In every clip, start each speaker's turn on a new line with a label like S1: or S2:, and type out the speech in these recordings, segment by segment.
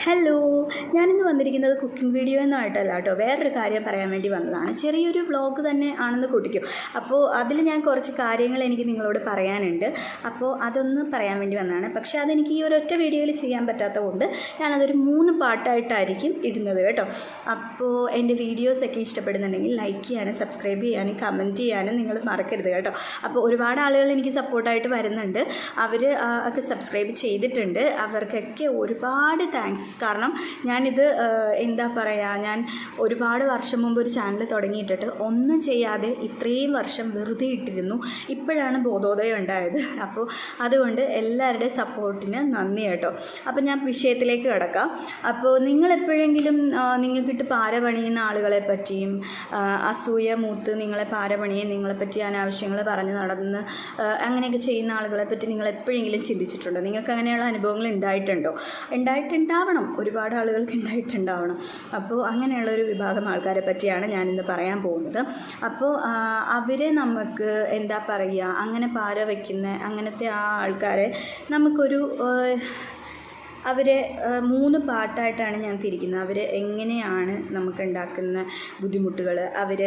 S1: Hello, ഞാനിന്ന് വന്നിരിക്കുന്നത് cooking video ഒന്നുമായിട്ടല്ല കേട്ടോ, വേറൊരു കാര്യം പറയാൻ വേണ്ടി വന്നതാണ്. ചെറിയൊരു വ്ളോഗ് തന്നെ ആണെന്ന് കൂട്ടിക്കും. അപ്പോൾ അതിൽ ഞാൻ കുറച്ച് കാര്യങ്ങൾ എനിക്ക് നിങ്ങളോട് പറയാനുണ്ട്. അപ്പോൾ അതൊന്ന് പറയാൻ വേണ്ടി വന്നതാണ്. പക്ഷേ അതെനിക്ക് ഈ ഒരൊറ്റ വീഡിയോയിൽ ചെയ്യാൻ പറ്റാത്തതുകൊണ്ട് ഞാനതൊരു 3 പാർട്ടായിട്ടായിരിക്കും ഇടുന്നത് കേട്ടോ. അപ്പോൾ എൻ്റെ വീഡിയോസൊക്കെ ഇഷ്ടപ്പെടുന്നുണ്ടെങ്കിൽ ലൈക്ക് ചെയ്യാനും സബ്സ്ക്രൈബ് ചെയ്യാനും കമൻറ്റ് ചെയ്യാനും നിങ്ങൾ മറക്കരുത് കേട്ടോ. അപ്പോൾ ഒരുപാട് ആളുകൾ എനിക്ക് സപ്പോർട്ടായിട്ട് വരുന്നുണ്ട്. അവർ ഒക്കെ സബ്സ്ക്രൈബ് ചെയ്തിട്ടുണ്ട്. അവർക്കൊക്കെ ഒരുപാട് താങ്ക്സ്. കാരണം ഞാനിത് എന്താ പറയുക, ഞാൻ ഒരുപാട് വർഷം മുമ്പ് ഒരു ചാനൽ തുടങ്ങിയിട്ടിട്ട് ഒന്നും ചെയ്യാതെ ഇത്രയും വർഷം വെറുതെ ഇട്ടിരുന്നു. ഇപ്പോഴാണ് ബോധോദയം ഉണ്ടായത്. അപ്പോൾ അതുകൊണ്ട് എല്ലാവരുടെയും സപ്പോർട്ടിന് നന്ദി കേട്ടോ. അപ്പോൾ ഞാൻ വിഷയത്തിലേക്ക് കിടക്കാം. അപ്പോൾ നിങ്ങളെപ്പോഴെങ്കിലും നിങ്ങൾക്കിട്ട് പാര പണിയുന്ന ആളുകളെ പറ്റിയും അസൂയ മൂത്ത് നിങ്ങളെ പാര പണിയെ നിങ്ങളെപ്പറ്റി അനാവശ്യങ്ങൾ പറഞ്ഞ് നടന്ന് അങ്ങനെയൊക്കെ ചെയ്യുന്ന ആളുകളെ പറ്റി നിങ്ങൾ എപ്പോഴെങ്കിലും ചിന്തിച്ചിട്ടുണ്ടോ? നിങ്ങൾക്ക് അങ്ങനെയുള്ള അനുഭവങ്ങൾ ഉണ്ടായിട്ടുണ്ടാവണം, ഒരുപാട് ആളുകൾക്ക് ഉണ്ടായിട്ടുണ്ടാവണം. അപ്പോൾ അങ്ങനെയുള്ളൊരു വിഭാഗം ആൾക്കാരെ പറ്റിയാണ് ഞാനിന്ന് പറയാൻ പോകുന്നത്. അപ്പോൾ അവരെ നമുക്ക് എന്താ പറയുക, അങ്ങനെ പാര വയ്ക്കുന്ന അങ്ങനത്തെ ആ ആൾക്കാരെ നമുക്കൊരു അവരെ 3 പാർട്ടായിട്ടാണ് ഞാൻ തിരിക്കുന്നത്. അവർ എങ്ങനെയാണ് നമുക്കുണ്ടാക്കുന്ന ബുദ്ധിമുട്ടുകൾ, അവർ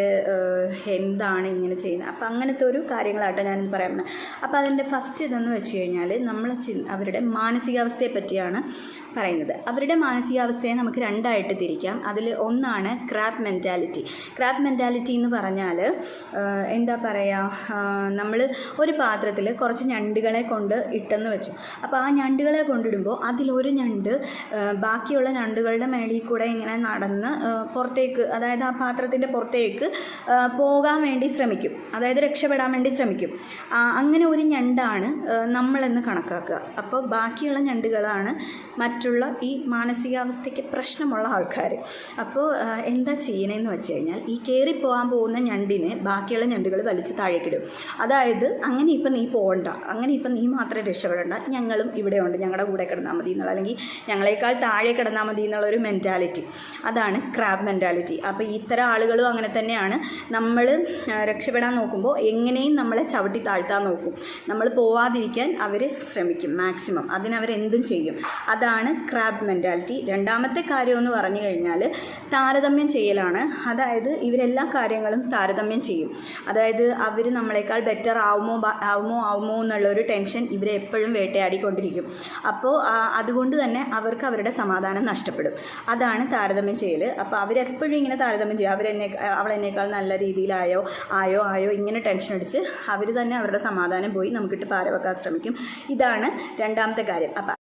S1: എന്താണ് ഇങ്ങനെ ചെയ്യുന്നത്, അപ്പോൾ അങ്ങനത്തെ ഒരു കാര്യങ്ങളാട്ടോ ഞാൻ പറയാൻ പോകുന്നത്. അപ്പോൾ അതിൻ്റെ ഫസ്റ്റ് ഇതെന്ന് വെച്ച് കഴിഞ്ഞാൽ അവരുടെ മാനസികാവസ്ഥയെ പറ്റിയാണ് പറയുന്നത്. അവരുടെ മാനസികാവസ്ഥയെ നമുക്ക് 2 ആയിട്ട് തിരിക്കാം. അതിൽ ഒന്നാണ് ക്രാബ് മെൻറ്റാലിറ്റി. ക്രാബ് മെൻറ്റാലിറ്റി എന്ന് പറഞ്ഞാൽ എന്താ പറയുക, നമ്മൾ ഒരു പാത്രത്തിൽ കുറച്ച് ഞണ്ടുകളെ കൊണ്ട് ഇട്ടെന്ന് വെച്ചു. അപ്പോൾ ആ ഞണ്ടുകളെ കൊണ്ടിടുമ്പോൾ അതിലൊരു ഞണ്ട് ബാക്കിയുള്ള ഞണ്ടുകളുടെ മേളിൽ കൂടെ ഇങ്ങനെ നടന്ന് പുറത്തേക്ക്, അതായത് ആ പാത്രത്തിൻ്റെ പുറത്തേക്ക് പോകാൻ വേണ്ടി ശ്രമിക്കും, അതായത് രക്ഷപ്പെടാൻ വേണ്ടി ശ്രമിക്കും. അങ്ങനെ ഒരു ഞണ്ടാണ് നമ്മളെന്ന് കണക്കാക്കുക. അപ്പോൾ ബാക്കിയുള്ള ഞണ്ടുകളാണ് മറ്റുള്ള ഈ മാനസികാവസ്ഥയ്ക്ക് പ്രശ്നമുള്ള ആൾക്കാർ. അപ്പോൾ എന്താ ചെയ്യണമെന്ന് വെച്ച് കഴിഞ്ഞാൽ, ഈ കയറിപ്പോകാൻ പോകുന്ന ഞണ്ടിനെ ബാക്കിയുള്ള ഞണ്ടുകൾ വലിച്ച് താഴേക്കിടും. അതായത് അങ്ങനെ ഇപ്പം നീ പോകണ്ട, അങ്ങനെ ഇപ്പം നീ മാത്രമേ രക്ഷപ്പെടേണ്ട, ഞങ്ങളും ഇവിടെ ഉണ്ട്, ഞങ്ങളുടെ കൂടെ കിടന്നാൽ മതി എന്നുള്ള, അല്ലെങ്കിൽ ഞങ്ങളെക്കാൾ താഴെ കിടന്നാൽ മതി എന്നുള്ളൊരു മെൻറ്റാലിറ്റി. അതാണ് ക്രാബ് മെൻറ്റാലിറ്റി. അപ്പോൾ ഇത്തരം ആളുകളും അങ്ങനെ തന്നെയാണ്. നമ്മൾ രക്ഷപ്പെടാൻ നോക്കുമ്പോൾ എങ്ങനെയും നമ്മളെ ചവിട്ടി താഴ്ത്താൻ നോക്കും. നമ്മൾ പോവാതിരിക്കാൻ അവർ ശ്രമിക്കും മാക്സിമം, അതിനവരെന്തും ചെയ്യും. അതാണ് ക്രാബ് മെൻറ്റാലിറ്റി. രണ്ടാമത്തെ കാര്യം എന്ന് പറഞ്ഞു കഴിഞ്ഞാൽ താരതമ്യം ചെയ്യലാണ്. അതായത് ഇവരെല്ലാ കാര്യങ്ങളും താരതമ്യം ചെയ്യും. അതായത് അവർ നമ്മളെക്കാൾ ബെറ്റർ ആവുമോ എന്നുള്ളൊരു ടെൻഷൻ ഇവരെ എപ്പോഴും വേട്ടയാടിക്കൊണ്ടിരിക്കും. അപ്പോൾ അതുകൊണ്ട് തന്നെ അവർക്ക് അവരുടെ സമാധാനം നഷ്ടപ്പെടും. അതാണ് താരതമ്യം ചെയ്യൽ. അപ്പോൾ അവരെപ്പോഴും ഇങ്ങനെ താരതമ്യം ചെയ്യും. അവളെന്നേക്കാൾ നല്ല രീതിയിലായോ ഇങ്ങനെ ടെൻഷൻ അടിച്ച് അവർ തന്നെ അവരുടെ സമാധാനം പോയി നമുക്കിട്ട് പാര വെക്കാൻ ശ്രമിക്കും. ഇതാണ് രണ്ടാമത്തെ കാര്യം. അപ്പോൾ